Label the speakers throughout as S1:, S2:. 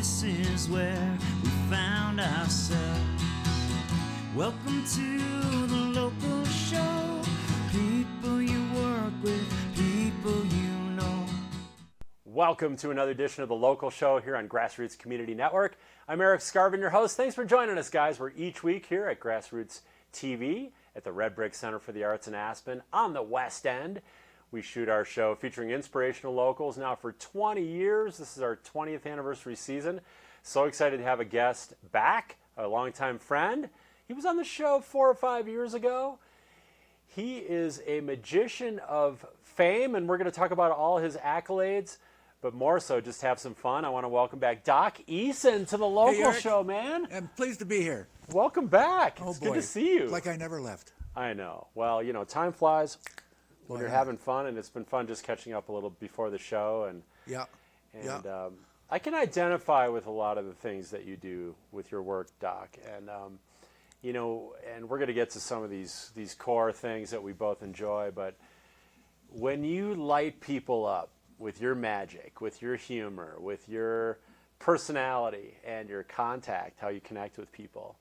S1: this is where we found ourselves. Welcome to the local show. People you work with, people you know.
S2: Welcome to another edition of the Local Show here on Grassroots Community Network. I'm Eric Scarvin, your host. Thanks for joining us, guys. We're each week here at GrassRoots TV at the Red Brick Center for the Arts in Aspen on the West End. We shoot our show featuring inspirational locals now for 20 years. This is our 20th anniversary season. So excited to have a guest back, a longtime friend. He was on the show 4 or 5 years ago. He is a magician of fame, and we're going to talk about all his accolades, but more so just have some fun. I want to welcome back Doc Eason to the Local Show, man.
S3: I'm pleased to be here.
S2: Welcome back.
S3: Oh,
S2: it's
S3: boy.
S2: good to see you.
S3: It's like I never left.
S2: I know. Well, you know, time flies when
S3: Boy,
S2: you're
S3: yeah.
S2: having fun, and it's been fun just catching up a little before the show. And I can identify with a lot of the things that you do with your work, Doc. And you know, and we're going to get to some of these core things that we both enjoy. But when you light people up with your magic, with your humor, with your personality and your contact, how you connect with people,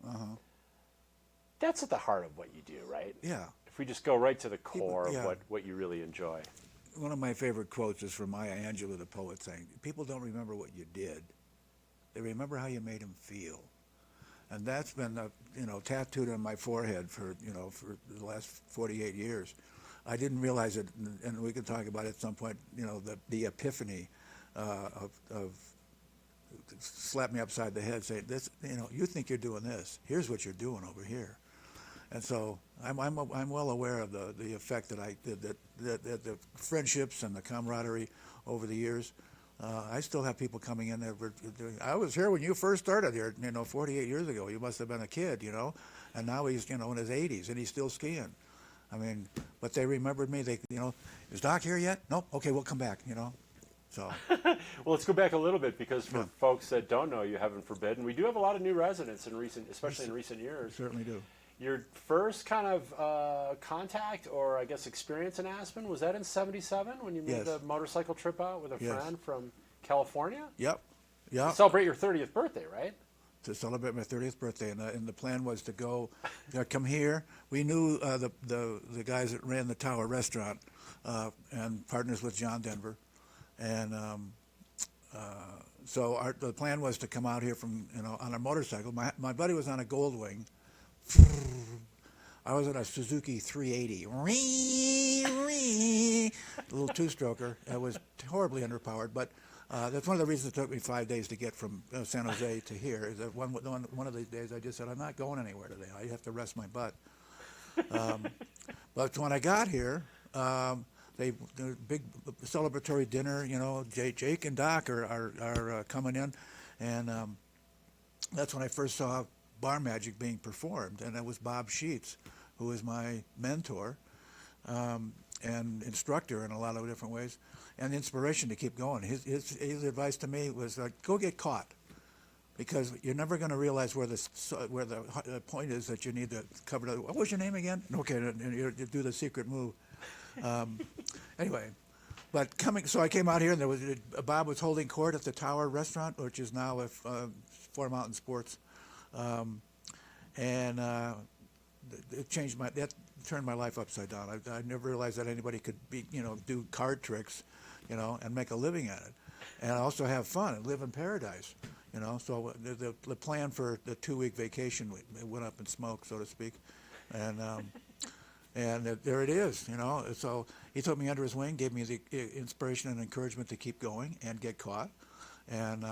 S2: that's at the heart of what you do, right?
S3: Yeah.
S2: If we just go right to the core
S3: People,
S2: of what you really enjoy.
S3: One of my favorite quotes is from Maya Angelou, the poet, saying, "People don't remember what you did; they remember how you made them feel." And that's been, tattooed on my forehead for the last 48 years. I didn't realize it, and we can talk about it at some point. The epiphany of slap me upside the head, saying, "This, you think you're doing this? Here's what you're doing over here." And so I'm well aware of the effect that I did, that the friendships and the camaraderie over the years. I still have people coming in there. I was here when you first started here, 48 years ago. You must have been a kid, and now he's, in his 80s and he's still skiing. I mean, but they remembered me. They, is Doc here yet? Nope. Okay, we'll come back. So.
S2: Well, let's go back a little bit, because for folks that don't know you, heaven forbid, and we do have a lot of new residents especially in recent years.
S3: Certainly do.
S2: Your first kind of contact, or I guess experience in Aspen, was that in '77 when you made the motorcycle trip out with a friend from California?
S3: Yep. Yeah.
S2: To celebrate your 30th birthday, right?
S3: To celebrate my 30th birthday, and the plan was to go, come here. We knew the guys that ran the Tower Restaurant, and partners with John Denver, and so the plan was to come out here from on a motorcycle. My buddy was on a Goldwing. I was on a Suzuki 380, a little two-stroker. It was horribly underpowered, but that's one of the reasons it took me 5 days to get from San Jose to here. Is that one of these days I just said, I'm not going anywhere today. I have to rest my butt. But when I got here, the big celebratory dinner. Jake and Doc are coming in, and that's when I first saw bar magic being performed, and it was Bob Sheets, who is my mentor and instructor in a lot of different ways, and inspiration to keep going. His advice to me was go get caught, because you're never going to realize where the point is that you need to cover. What was your name again? Okay, you do the secret move. Anyway, but so I came out here, and Bob was holding court at the Tower Restaurant, which is now Four Mountain Sports. And it turned my life upside down. I never realized that anybody could do card tricks, and make a living at it, and also have fun and live in paradise, So the plan for the 2-week vacation went up in smoke, so to speak, and there it is, So he took me under his wing, gave me the inspiration and encouragement to keep going and get caught, and.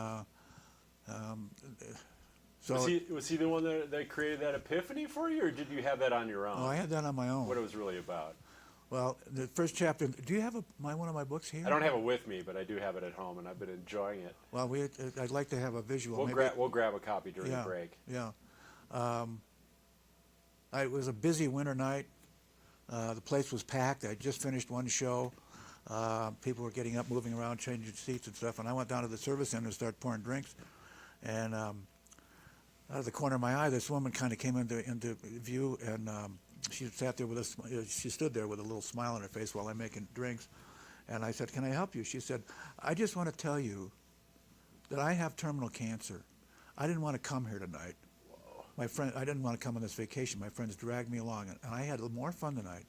S3: So
S2: was he the one that created that epiphany for you, or did you have that on your own?
S3: Oh, I had that on my own.
S2: What it was really about?
S3: Well, the first chapter. Do you have one of my books here?
S2: I don't have it with me, but I do have it at home, and I've been enjoying it.
S3: Well, I'd like to have a visual.
S2: We'll grab a copy during the break.
S3: Yeah. It was a busy winter night. The place was packed. I just finished one show. People were getting up, moving around, changing seats and stuff, and I went down to the service center and started pouring drinks, and. Out of the corner of my eye, this woman kind of came into view, and she sat there she stood there with a little smile on her face while I'm making drinks. And I said, "Can I help you?" She said, "I just want to tell you that I have terminal cancer. I didn't want to come here tonight. My friend, I didn't want to come on this vacation. My friends dragged me along, and I had more fun tonight.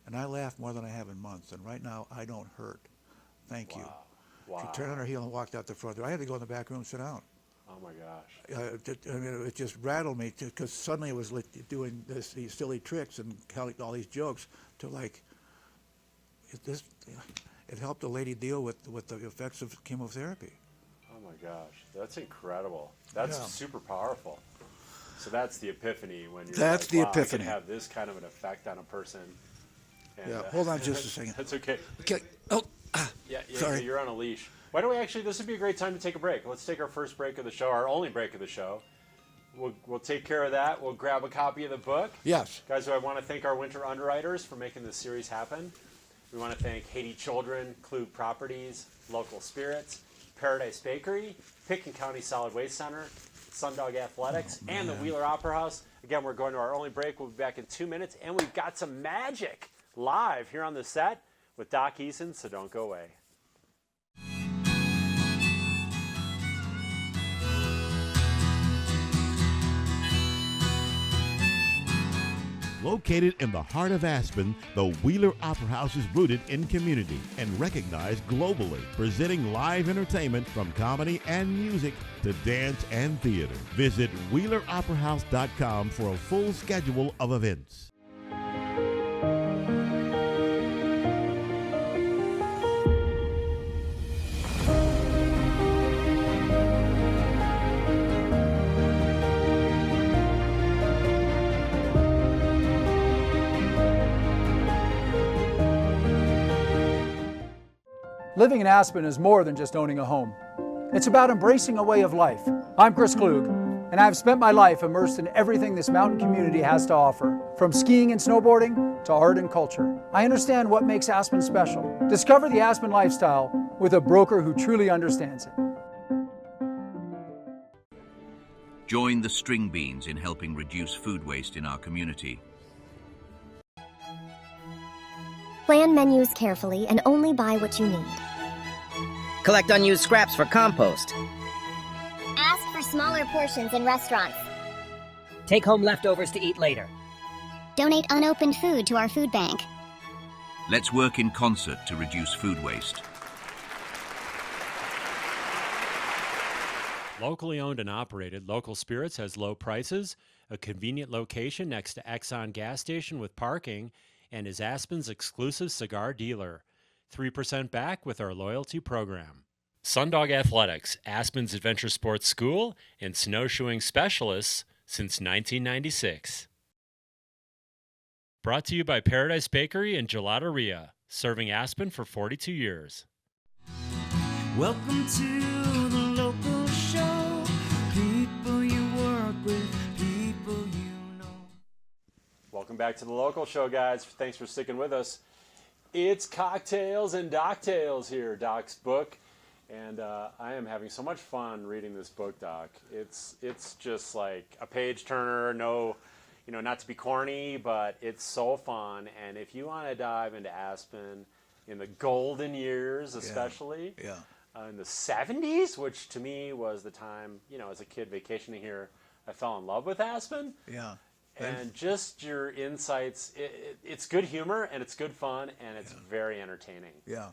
S3: And I laughed more than I have in months. And right now, I don't hurt. Thank you.
S2: Wow.
S3: She turned on her heel and walked out the front door. I had to go in the back room and sit down.
S2: Oh my gosh.
S3: It just rattled me because suddenly it was like doing these silly tricks and all these jokes to like it helped the lady deal with the effects of chemotherapy.
S2: Oh my gosh, that's incredible. That's super powerful. So that's the epiphany when you're
S3: that's
S2: like,
S3: the
S2: wow,
S3: epiphany.
S2: I can have this kind of an effect on a person. And,
S3: Hold on just a second.
S2: That's okay.
S3: Okay. Oh, sorry.
S2: You're on a leash. Why don't we actually, this would be a great time to take a break. Let's take our first break of the show, our only break of the show. We'll take care of that. We'll grab a copy of the book.
S3: Yes.
S2: Guys, I want to thank our winter underwriters for making this series happen. We want to thank Haiti Children, Klug Properties, Local Spirits, Paradise Bakery, Pitkin County Solid Waste Center, Sundog Athletics, and the Wheeler Opera House. Again, we're going to our only break. We'll be back in 2 minutes, and we've got some magic live here on the set with Doc Eason, so don't go away.
S4: Located in the heart of Aspen, the Wheeler Opera House is rooted in community and recognized globally, presenting live entertainment from comedy and music to dance and theater. Visit WheelerOperaHouse.com for a full schedule of events.
S5: Living in Aspen is more than just owning a home. It's about embracing a way of life. I'm Chris Klug, and I've spent my life immersed in everything this mountain community has to offer, from skiing and snowboarding to art and culture. I understand what makes Aspen special. Discover the Aspen lifestyle with a broker who truly understands it.
S6: Join the string beans in helping reduce food waste in our community.
S7: Plan menus carefully and only buy what you need.
S8: Collect unused scraps for compost.
S7: Ask for smaller portions in restaurants.
S8: Take home leftovers to eat later.
S7: Donate unopened food to our food bank.
S6: Let's work in concert to reduce food waste.
S2: Locally owned and operated, Local Spirits has low prices, a convenient location next to Exxon gas station with parking, and is Aspen's exclusive cigar dealer. 3% back with our loyalty program. Sundog Athletics, Aspen's adventure sports school and snowshoeing specialists since 1996. Brought to you by Paradise Bakery and Gelateria, serving Aspen for 42 years.
S1: Welcome to the local show. People you work with, people you know.
S2: Welcome back to the local show, guys. Thanks for sticking with us. It's Cocktails and Doctails here, Doc's book. And I am having so much fun reading this book, Doc. It's just like a page turner, not to be corny, but it's so fun. And if you want to dive into Aspen in the golden years, especially, in the 70s, which to me was the time, as a kid vacationing here, I fell in love with Aspen.
S3: Yeah.
S2: And just your insights, it's good humor and it's good fun and it's very entertaining.
S3: Yeah.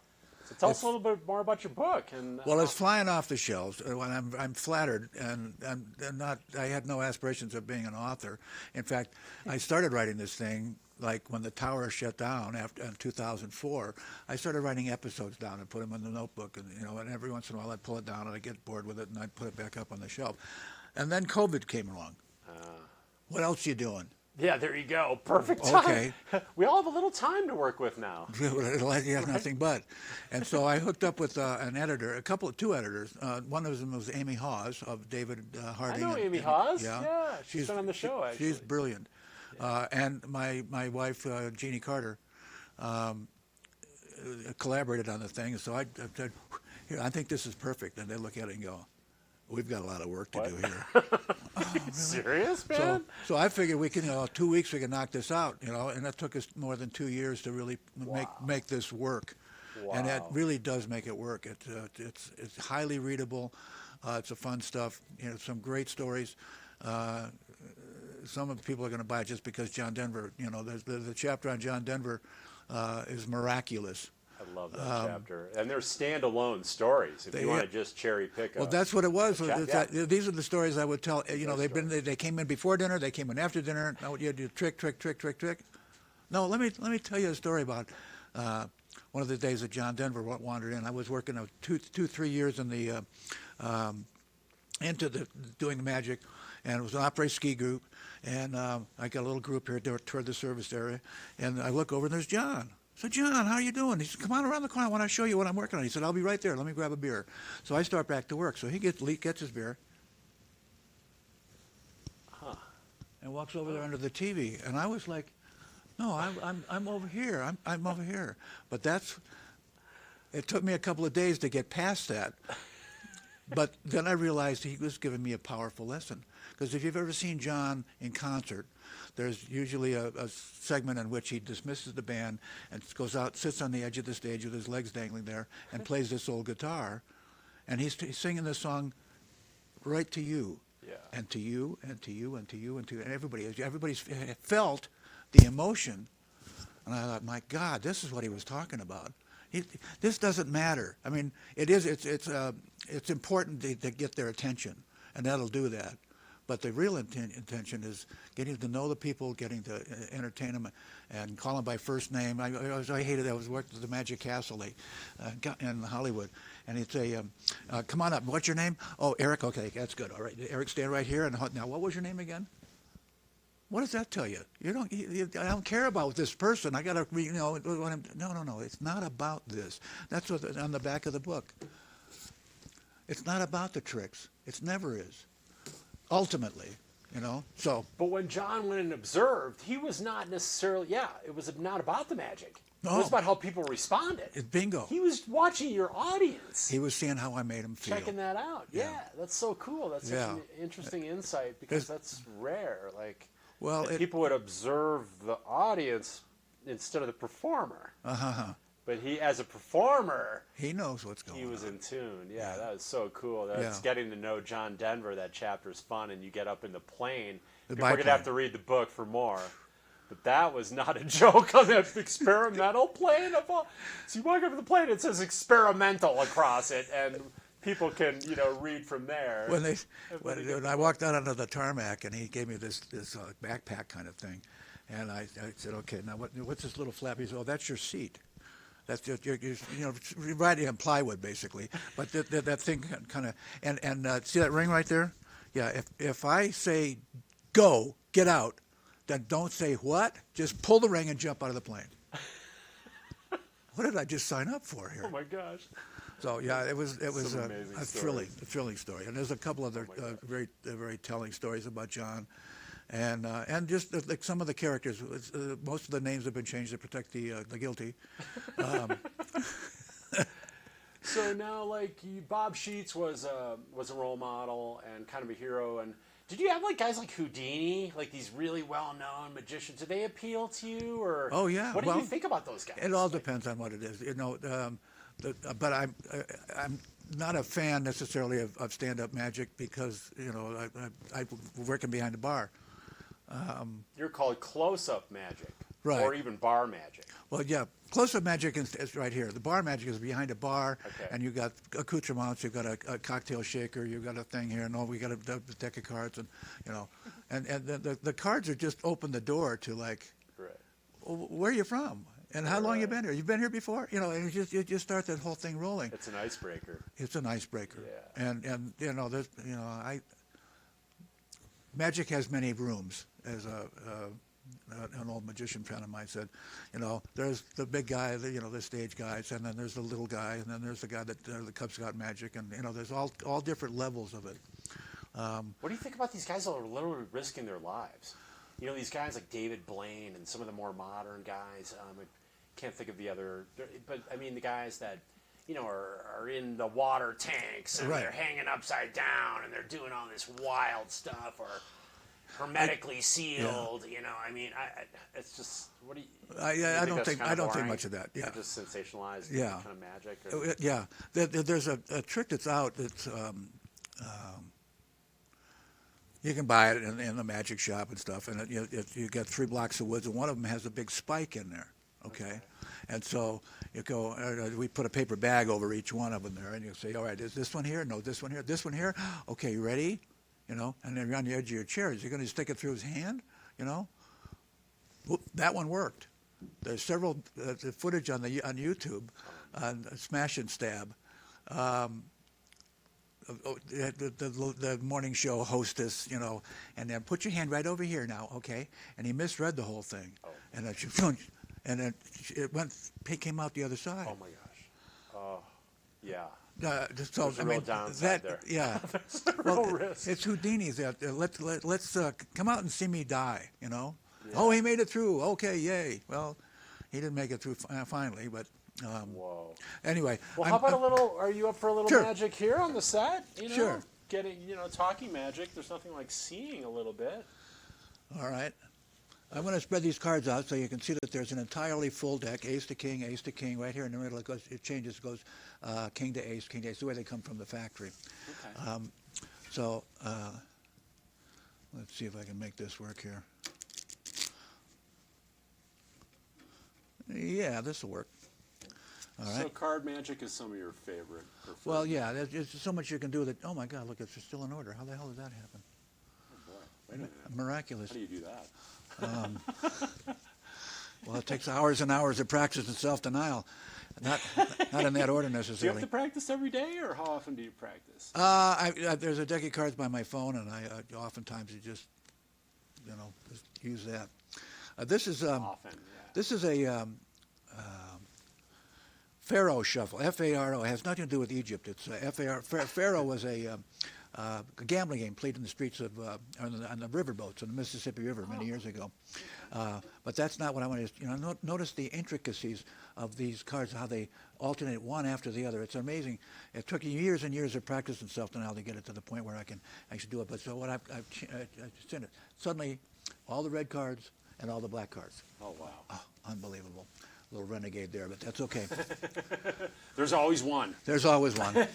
S2: So tell us a little bit more about your book. And
S3: well, it's flying off the shelves. I'm flattered, and I had no aspirations of being an author. In fact, I started writing this thing like when the tower shut down in 2004. I started writing episodes down and put them in the notebook, and every once in a while I'd pull it down and I'd get bored with it and I'd put it back up on the shelf. And then COVID came along. What else you doing?
S2: Yeah, there you go. Perfect time.
S3: Okay.
S2: We all have a little time to work with now.
S3: You have nothing but. And so I hooked up with an editor, two editors. One of them was Amy Hawes of David Harding.
S2: I know Amy Hawes.
S3: Yeah,
S2: she's been on the show, actually.
S3: She's brilliant. And my wife, Jeannie Carter, collaborated on the thing. So I said, I think this is perfect. And they look at it and go, we've got a lot of work to do here.
S2: Oh, really? Serious, man?
S3: So I figured we can, 2 weeks we can knock this out, and it took us more than 2 years to really make this work. Wow. And it really does make it work. It's highly readable. It's a fun stuff. Some great stories. Some of the people are going to buy it just because John Denver. The chapter on John Denver is miraculous.
S2: I love that chapter. And they're standalone stories if you want to just cherry pick.
S3: Well, that's what it was. These are the stories I would tell. They came in before dinner. They came in after dinner. Now you do trick. No, let me tell you a story about one of the days that John Denver wandered in. I was working 3 years in the doing the magic, and it was an après ski group. And I got a little group here toward the service area, and I look over and there's John. I said, John, how are you doing? He said, come on around the corner. I want to show you what I'm working on. He said, I'll be right there. Let me grab a beer. So I start back to work. So he gets his beer and walks over there under the TV. And I was like, no, I'm over here. I'm over here. But it took me a couple of days to get past that. But then I realized he was giving me a powerful lesson. Because if you've ever seen John in concert, there's usually a segment in which he dismisses the band and goes out, sits on the edge of the stage with his legs dangling there, and plays this old guitar. And he's singing this song right to you. Yeah. And to you, and to you, and to you, and to you. And everybody's felt the emotion. And I thought, my God, this is what he was talking about. This doesn't matter. I mean, it's important to get their attention, and that'll do that. But the real intention is getting to know the people, getting to entertain them, and call them by first name. I hated that. I was working at the Magic Castle in Hollywood, and he'd say, come on up. What's your name? Oh, Eric. Okay, that's good. All right. Eric, stand right here. And now, what was your name again? What does that tell you? I don't care about this person. I got to, no. It's not about this. That's what on the back of the book. It's not about the tricks. It never is. Ultimately, so.
S2: But when John went and observed, he was not necessarily, it was not about the magic.
S3: No.
S2: It was about how people responded.
S3: Bingo.
S2: He was watching your audience.
S3: He was seeing how I made him feel.
S2: Checking that out. Yeah, that's so cool. That's such an interesting insight because that's rare. People would observe the audience instead of the performer. But he, as a performer,
S3: he knows what's going on.
S2: He was in tune. Yeah, that was so cool. That's getting to know John Denver. That chapter is fun, and you get up in the plane. People are going to have to read the book for more. But that was not a joke on that experimental plane. So you walk up to the plane, it says experimental across it, and people can, read from there.
S3: When I walked out onto the tarmac, and he gave me this backpack kind of thing, and I said, okay, now what's this little flap? He said, oh, that's your seat. That's just, you're riding on plywood basically, but that thing kind of and see that ring right there? Yeah. If I say go, get out, then don't say what. Just pull the ring and jump out of the plane. What did I just sign up for here?
S2: Oh my gosh.
S3: So yeah, it was a thrilling story, and there's a couple other very telling stories about John. And just like some of the characters, most of the names have been changed to protect the guilty.
S2: So now, Bob Sheets was a role model and kind of a hero. And did you have guys like Houdini, these really well-known magicians? Do they appeal to you, or?
S3: Oh yeah.
S2: What do you think about those guys?
S3: It all depends on what it is, but I'm not a fan necessarily of stand-up magic because I working behind the bar.
S2: You're called close-up magic,
S3: right?
S2: Or even bar magic.
S3: Well, yeah, close-up magic is right here. The bar magic is behind a bar, and you've got accoutrements. You've got a cocktail shaker. You've got a thing here. No, we got a deck of cards, and and the cards are just open the door to where are you from? And how long you been here? You've been here before? And you just start that whole thing rolling.
S2: It's an icebreaker.
S3: It's an icebreaker.
S2: Yeah.
S3: And there's magic has many rooms, as an old magician friend of mine said. There's the big guy, the stage guys, and then there's the little guy, and then there's the guy that the Cub Scout magic, and there's all different levels of it.
S2: What do you think about these guys that are literally risking their lives? These guys like David Blaine and some of the more modern guys. I can't think of the other, but I mean the guys that are in the water tanks and they're hanging upside down and they're doing all this wild stuff, or hermetically sealed. It's just what do you?
S3: I don't think much of that. Yeah,
S2: just sensationalized kind of magic.
S3: Yeah, there's a trick that's out that's you can buy it in the magic shop and stuff, and you get 3 blocks of woods, and one of them has a big spike in there. Okay, and so you go. We put a paper bag over each one of them there, and you say, "All right, is this one here? No, this one here. This one here. Okay, you ready? You know." And then you're on the edge of your chair. Is he going to stick it through his hand? You know. Whoop, that one worked. There's several the footage on YouTube, on Smash and Stab. The morning show hostess, you know, and then put your hand right over here now, okay? And he misread the whole thing, and then it came out the other side.
S2: Oh my gosh! Oh, yeah.
S3: So
S2: There's a real downside there.
S3: Yeah.
S2: There's a real risk.
S3: It's Houdini's. Let's come out and see me die. You know. Yeah. Oh, he made it through. Okay, yay. Well, he didn't make it through finally, but.
S2: Whoa.
S3: Anyway.
S2: Well, how about a little? Are you up for a little
S3: Sure.
S2: magic here on the set? You know,
S3: Sure.
S2: Getting, talking magic. There's nothing like seeing a little bit.
S3: All right. I'm going to spread these cards out so you can see that there's an entirely full deck, ace to king, right here in the middle. It changes, goes king to ace, the way they come from the factory.
S2: Okay.
S3: Let's see if I can make this work here. Yeah, this will work. All right.
S2: So card magic is some of your favorite.
S3: Well, yeah, there's so much you can do that. Oh my God, look, it's still in order. How the hell did that happen?
S2: Oh boy, wait a minute.
S3: Miraculous.
S2: How do you do that?
S3: Well, it takes hours and hours of practice and self-denial. Not in that order
S2: Do you
S3: necessarily.
S2: have to practice every day, or how often do you practice?
S3: There's a deck of cards by my phone, and I oftentimes just use that. This is
S2: Often, yeah.
S3: This is a Pharaoh shuffle. F-A-R-O. It has nothing to do with Egypt. It's F-A-R. Pharaoh was a gambling game played in the streets of on the riverboats on the Mississippi River many years ago. But that's not what I want to. Notice the intricacies of these cards, how they alternate one after the other. It's amazing. It took years and years of practice and self-denial to get it to the point where I can actually do it. But so what I've seen it suddenly, all the red cards and all the black cards.
S2: Oh wow!
S3: Oh, unbelievable. A little renegade there, but that's okay.
S2: There's always one.
S3: There's always one.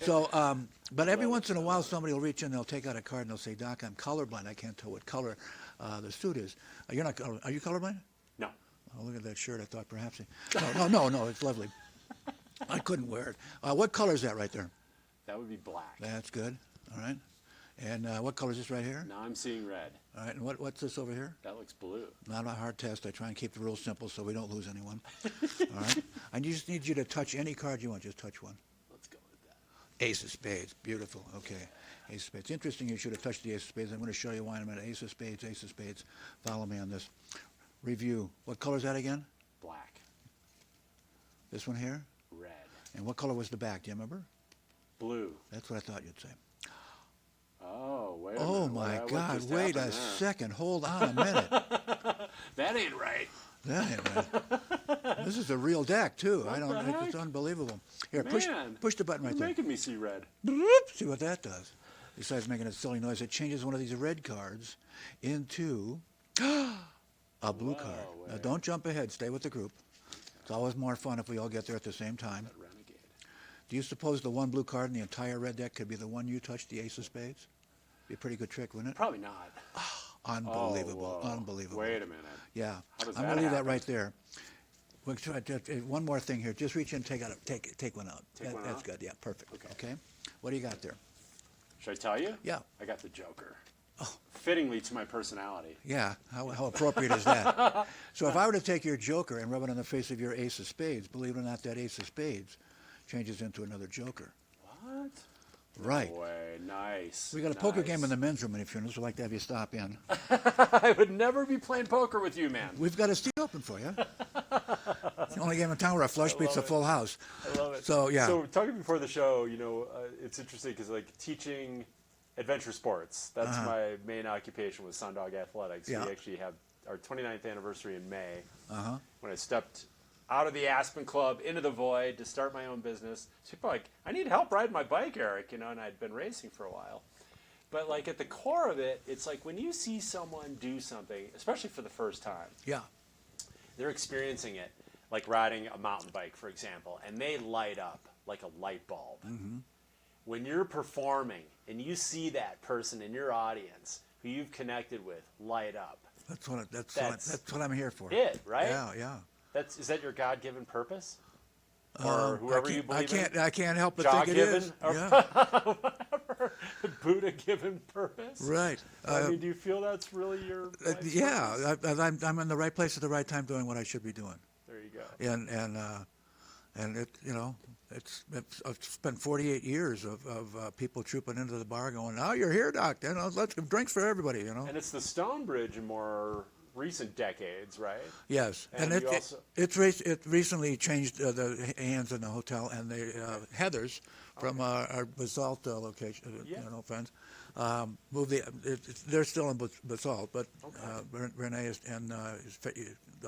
S3: So, but every once in a while, somebody will reach in, they'll take out a card, and they'll say, "Doc, I'm colorblind. I can't tell what color the suit is." You're not. Are you colorblind?
S2: No.
S3: Oh, look at that shirt. I thought perhaps. No. It's lovely. I couldn't wear it. What color is that right there?
S2: That would be black.
S3: That's good. All right. And what color is this right here?
S2: Now I'm seeing red.
S3: All right. And what's this over here?
S2: That looks blue.
S3: Not a hard test. I try and keep the rules simple so we don't lose anyone. All right. I just need you to touch any card you want. Just touch one.
S2: Let's go with that.
S3: Ace of spades. Beautiful. Okay. Ace of spades. Interesting you should have touched the ace of spades. I'm going to show you why in a minute. Ace of spades, ace of spades. Follow me on this. Review. What color is that again?
S2: Black.
S3: This one here?
S2: Red.
S3: And what color was the back? Do you remember?
S2: Blue.
S3: That's what I thought you'd say.
S2: Oh, wait a minute.
S3: Oh, my
S2: What
S3: God.
S2: just
S3: Wait
S2: happened
S3: a
S2: there?
S3: second. Hold on a minute.
S2: That ain't right.
S3: That ain't right. This is a real deck, too.
S2: What the heck?
S3: It's unbelievable. Here,
S2: Man,
S3: push the button right
S2: You're
S3: there.
S2: making me see red.
S3: See what that does. Besides making a silly noise, it changes one of these red cards into a blue card. Now, don't jump ahead. Stay with the group. It's always more fun if we all get there at the same time.
S2: That renegade.
S3: Do you suppose the one blue card in the entire red deck could be the one you touched, the ace of spades? Be a pretty good trick, wouldn't it?
S2: Probably not.
S3: Unbelievable.
S2: Oh, whoa.
S3: Unbelievable.
S2: Wait a minute.
S3: Yeah.
S2: How does
S3: I'm
S2: that
S3: going to leave that
S2: happen?
S3: right there. We'll try one more thing here. Just reach in and take one out.
S2: Take one
S3: That's
S2: out?
S3: good. Yeah, perfect.
S2: Okay.
S3: What do you got there?
S2: Should I tell you?
S3: Yeah.
S2: I got the Joker.
S3: Oh.
S2: Fittingly to my personality.
S3: Yeah, how appropriate is that? So if I were to take your joker and rub it on the face of your ace of spades, believe it or not, that ace of spades changes into another joker.
S2: What?
S3: Right.
S2: No way. Nice.
S3: We got a poker game in the men's room, and if you're we'd like to have you stop in.
S2: I would never be playing poker with you, man.
S3: We've got a seat open for you. It's the only game in town where a flush beats a full house.
S2: I love it.
S3: So, yeah.
S2: So talking before the show, it's interesting because like teaching adventure sports, that's my main occupation with Sundog Athletics.
S3: Yeah.
S2: We actually have our 29th anniversary in May.
S3: Uh-huh.
S2: When I stepped out of the Aspen Club into the void to start my own business. So people are like, I need help riding my bike, Eric, and I'd been racing for a while. But like at the core of it, it's like when you see someone do something, especially for the first time,
S3: Yeah.
S2: they're experiencing it, like riding a mountain bike, for example, and they light up like a light bulb.
S3: Mm-hmm.
S2: when you're performing and you see that person in your audience who you've connected with light up.
S3: That's what I'm here for.
S2: It, right?
S3: Yeah.
S2: Is that your God-given purpose? Or whoever you believe in?
S3: I can't help but think it is. Yeah.
S2: Whatever. Buddha-given purpose?
S3: Right.
S2: I mean, do you feel that's really your life's
S3: yeah,
S2: purpose?
S3: I'm in the right place at the right time doing what I should be doing.
S2: There you go.
S3: And it, I've spent 48 years of people trooping into the bar going, "Oh, you're here, Doc. Let's have drinks for everybody."
S2: And it's the Stone Bridge in more recent decades, right?
S3: Yes, and it recently changed the hands in the hotel, and the Heathers from our Basalt location, friends, moved they're still in Basalt, but Renee is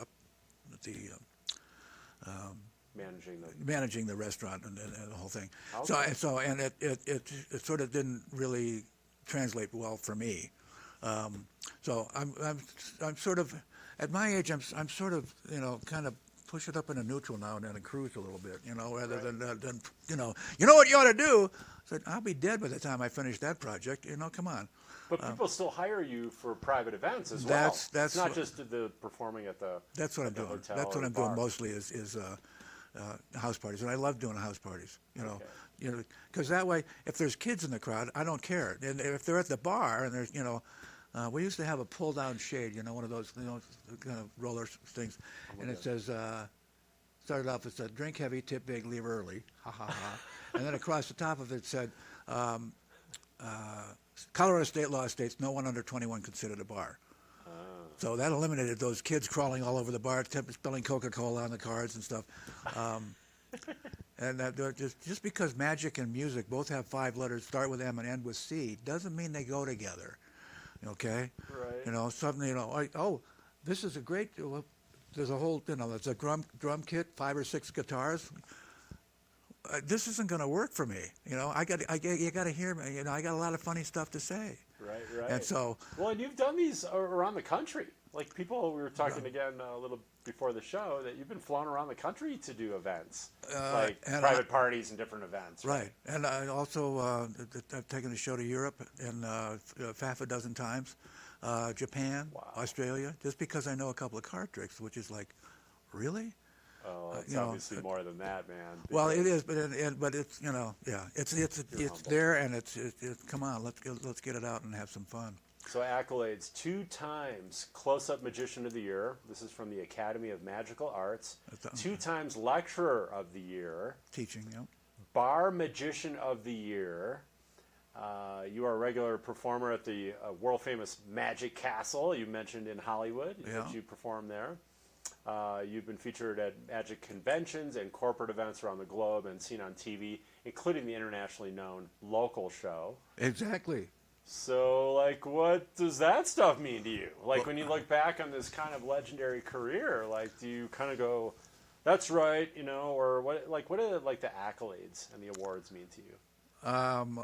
S3: up at the managing the restaurant and the whole thing. Okay. So it sort of didn't really translate well for me. So I'm sort of at my age I'm sort of kind of push it up into neutral now and then and cruise a little bit, rather than what you ought to do. I said, I'll be dead by the time I finish that project. Come on.
S2: But people still hire you for private events as well.
S3: That's
S2: not just the performing at the.
S3: That's what I'm doing. That's what I'm doing mostly is house parties, and I love doing house parties. Because that way, if there's kids in the crowd, I don't care. And if they're at the bar and there's, we used to have a pull-down shade, one of those, kind of roller things, and it says, started off, it said, "Drink heavy, tip big, leave early," ha ha ha, and then across the top of it said, Colorado state law states no one under 21 can sit at a bar. So that eliminated those kids crawling all over the bar, spilling Coca-Cola on the cards and stuff. And just because magic and music both have 5 letters, start with M and end with C, doesn't mean they go together. Okay?
S2: Right.
S3: Suddenly, this is a great. There's a whole, there's a drum kit, 5 or 6 guitars. This isn't going to work for me. You got to hear me. I got a lot of funny stuff to say.
S2: Right.
S3: And so.
S2: Well, and you've done these around the country. Like we were talking again a little before the show that you've been flown around the country to do events, like private parties and different events.
S3: Right. And I also I've taken the show to Europe and half a dozen times, Japan, Australia, just because I know a couple of card tricks, which is like, really?
S2: Oh, it's obviously more than that, man.
S3: Well, it is, but it's it's there, and it's come on, let's get it out and have some fun.
S2: So accolades: 2 times Close-Up Magician of the Year. This is from the Academy of Magical Arts. 2 times Lecturer of the Year.
S3: Teaching, yeah.
S2: Bar Magician of the Year. You are a regular performer at the world-famous Magic Castle. You mentioned in Hollywood that you perform there. You've been featured at magic conventions and corporate events around the globe and seen on TV, including the internationally known local show.
S3: Exactly.
S2: So, what does that stuff mean to you? When you look back on this kind of legendary career, do you kind of go, "That's right," or what? What do the accolades and the awards mean to you?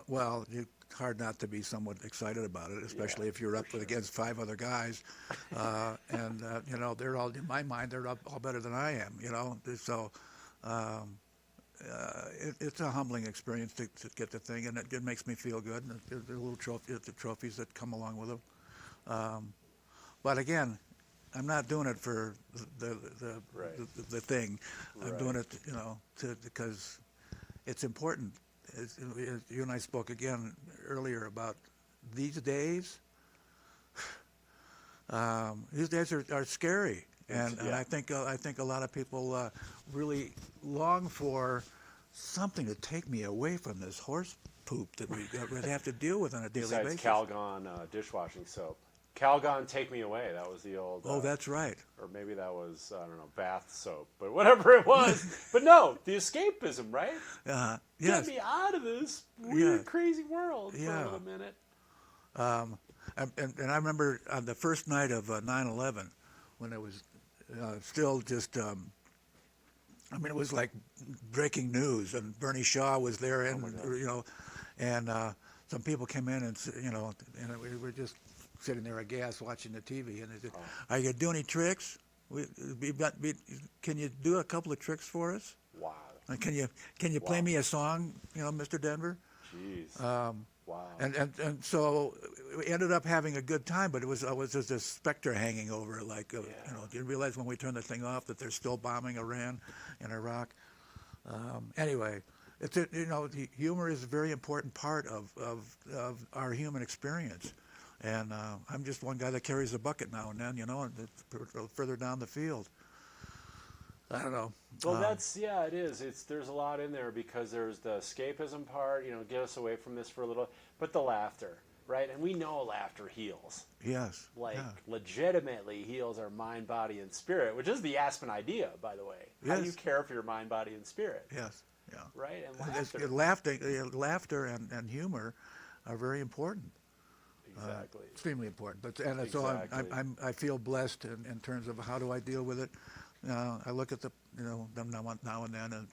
S3: Well, it's hard not to be somewhat excited about it, especially if you're up against 5 other guys, and they're all, in my mind, they're all better than I am. So it's a humbling experience to get the thing, and it makes me feel good. And the little trophies that come along with them. But again, I'm not doing it for the thing. I'm doing it, because it's important. You and I spoke again earlier about these days. These days are scary, and I think a lot of people really long for something to take me away from this horse poop that we have to deal with on a daily basis.
S2: Besides Calgon dishwashing soap. Calgon, take me away. That was the old.
S3: Oh, that's right.
S2: Or maybe that was, I don't know, bath soap, but whatever it was. But no, the escapism, right?
S3: Yes.
S2: Get me out of this weird, crazy world for a little minute.
S3: And I remember on the first night of 9/11, when it was still just, it was like breaking news, and Bernie Shaw was there, and and some people came in, and and we were just sitting there aghast watching the TV, and they said, "Are you doing any tricks? Can you do a couple of tricks for us?
S2: Wow.
S3: Can you play me a song, Mr. Denver?"
S2: Jeez. Wow.
S3: And so we ended up having a good time, but it was just this specter hanging over it, like, you know, you realize when we turned the thing off that they're still bombing Iran and Iraq. Anyway, you know, the humor is a very important part of our human experience. And I'm just one guy that carries a bucket now and then, you know, and further down the field. I don't know.
S2: Well, it is. There's a lot in there because there's the escapism part, you know, get us away from this for a little, but the laughter, right? And we know laughter heals.
S3: Yes.
S2: Legitimately heals our mind, body, and spirit, which is the Aspen idea, by the way.
S3: Yes.
S2: How do you care for your mind, body, and spirit?
S3: Yes. Yeah.
S2: Right? And
S3: laughter and humor are very important.
S2: Exactly.
S3: Extremely important. But so
S2: Exactly.
S3: I feel blessed in terms of how do I deal with it. I look at them now and then and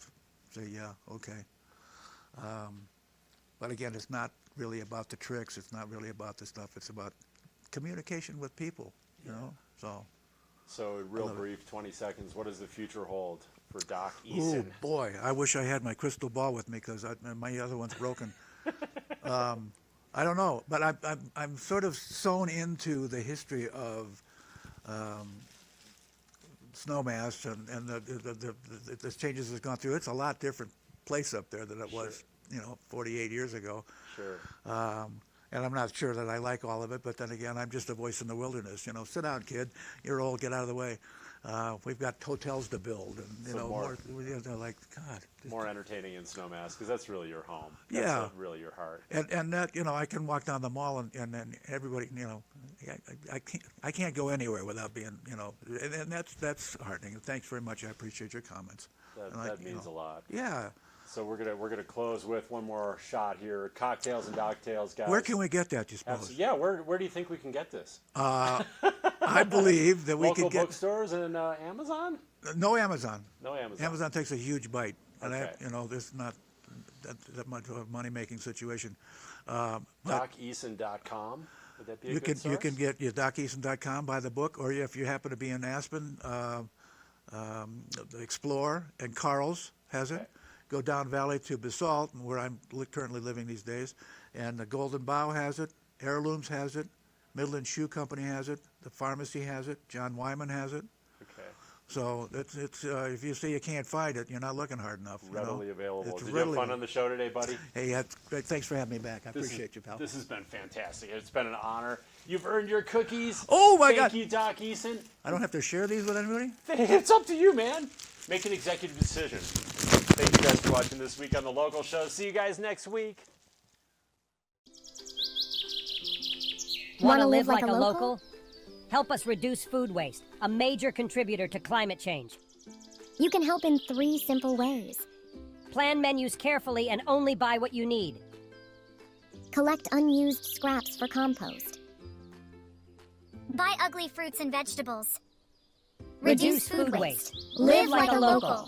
S3: say, yeah, okay. But again, it's not really about the tricks. It's not really about the stuff. It's about communication with people, you know.
S2: So real brief, 20 seconds, what does the future hold for Doc Eason?
S3: Oh, boy. I wish I had my crystal ball with me because my other one's broken. I don't know. But I'm sort of sewn into the history of Snowmass and the changes it's gone through. It's a lot different place up there than it was, you know, 48 years ago.
S2: Sure.
S3: And I'm not sure that I like all of it, but then again, I'm just a voice in the wilderness. You know, sit down, kid. You're old. Get out of the way. We've got hotels to build, and like God.
S2: More entertaining in Snowmass because that's really your home.
S3: That's
S2: really your heart.
S3: And that, you know, I can walk down the mall and everybody, you know, I can't go anywhere without being, you know, and that's heartening. Thanks very much. I appreciate your comments.
S2: That means a lot.
S3: Yeah.
S2: So we're gonna close with one more shot here. Cocktails and Dogtails, guys.
S3: Where can we get that, you suppose?
S2: Yeah, where do you think we can get this?
S3: I believe that we
S2: Local
S3: could get
S2: bookstores and Amazon.
S3: No Amazon.
S2: No Amazon.
S3: Amazon takes a huge bite, and
S2: Okay.
S3: you know, there's not that much of a money-making situation.
S2: DocEason.com. Would that be a good source?
S3: You can get your DocEason.com, buy the book, or if you happen to be in Aspen, Explore and Carl's has it.
S2: Okay.
S3: Go down valley to Basalt, where I'm currently living these days, and the Golden Bough has it, Heirlooms has it, Midland Shoe Company has it, the pharmacy has it, John Wyman has it.
S2: Okay.
S3: So it's if you say you can't find it, you're not looking hard enough.
S2: Readily available.
S3: It's
S2: Did you have fun on the show today, buddy?
S3: Hey, thanks for having me back. I appreciate you, pal.
S2: This has been fantastic. It's been an honor. You've earned your cookies.
S3: Oh, my God.
S2: Thank you, Doc Eason.
S3: I don't have to share these with anybody?
S2: It's up to you, man. Make an executive decision. Thank you guys for watching this week on The Local Show. See you guys next week.
S9: Want to live like a local? Help us reduce food waste, a major contributor to climate change.
S7: You can help in 3 simple ways.
S9: Plan menus carefully and only buy what you need.
S7: Collect unused scraps for compost.
S10: Buy ugly fruits and vegetables.
S9: Reduce food waste.
S10: Live like a local.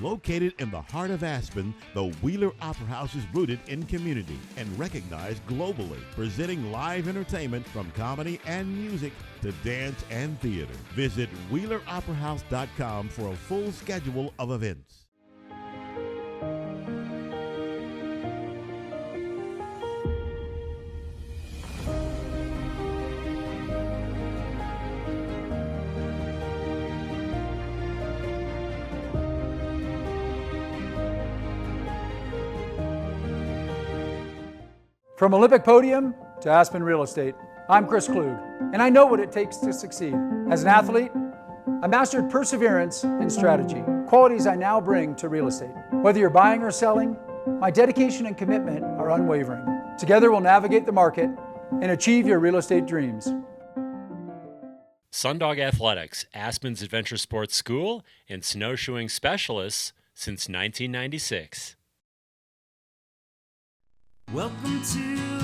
S4: Located in the heart of Aspen, the Wheeler Opera House is rooted in community and recognized globally, presenting live entertainment from comedy and music to dance and theater. Visit WheelerOperaHouse.com for a full schedule of events.
S5: From Olympic podium to Aspen real estate, I'm Chris Klug, and I know what it takes to succeed. As an athlete, I mastered perseverance and strategy, qualities I now bring to real estate. Whether you're buying or selling, my dedication and commitment are unwavering. Together we'll navigate the market and achieve your real estate dreams.
S2: Sundog Athletics, Aspen's adventure sports school and snowshoeing specialists since 1996.
S1: Welcome to